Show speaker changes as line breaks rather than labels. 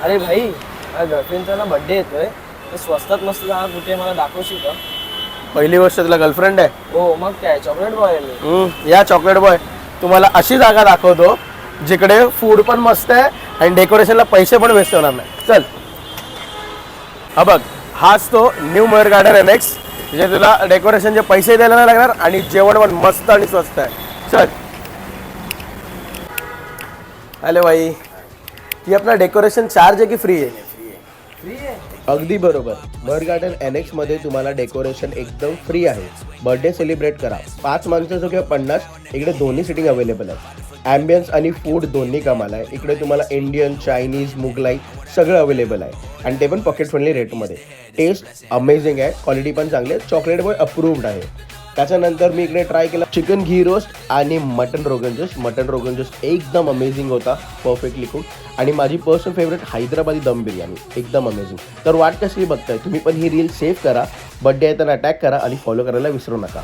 अरे भाई, माझ्या गर्लफ्रेंडचा ना बर्थडे येतोय, तर स्वस्तात मस्त जागा कुठे मला दाखवशील का?
पहिली गोष्ट तुला गर्लफ्रेंड आहे?
हो मग काय, चॉकलेट बॉय आहे मी.
या चॉकलेट बॉय, तुम्हाला अशी जागा दाखवतो जिकडे फूड पण मस्त आहे आणि डेकोरेशनला पैसे पण वेस्ट होणार नाही. चल हा बघ, हाच तो न्यू मयूर गार्डन एनेक्स, जे तुला डेकोरेशनचे पैसे द्यायला नाही लागणार आणि जेवण पण मस्त आणि स्वस्त आहे. चल. अरे भाई, ये अपना डेकोरेशन चार्ज आहे की फ्री आहे?
फ्री आहे.
अगदी बरोबर. मयूर गार्डन एनेक्स मध्ये तुम्हाला डेकोरेशन एकदम फ्री आहे. बर्थडे सेलिब्रेट करा. 5 माणसाचं किंवा 50, इकडे दोन्ही सिटिंग अवेलेबल आहे. ॲम्बियन्स आणि फूड दोन्ही कामाला आहे. इकडे तुम्हाला इंडियन, चायनीज, मुघलाई सगळं अवेलेबल आहे आणि ते पण पॉकेट फ्रेंडली रेटमध्ये. टेस्ट अमेझिंग आहे, क्वालिटी पण चांगली आहे. चॉकलेट बॉय अप्रूव्ड आहे. त्याच्यानंतर मी इकडे ट्राय केला चिकन घी रोस्ट आणि मटन रोगन जोश. मटन रोगन जोश एकदम अमेझिंग होता, परफेक्टली कुक. आणि माझी पर्सनल फेवरेट हैदराबादी दम बिर्याणी एकदम अमेझिंग. तर वाट कशी बघताय तुम्ही पण ही रील सेव्ह करा, बर्थडे आहे तर अटॅक करा आणि फॉलो करायला विसरू नका.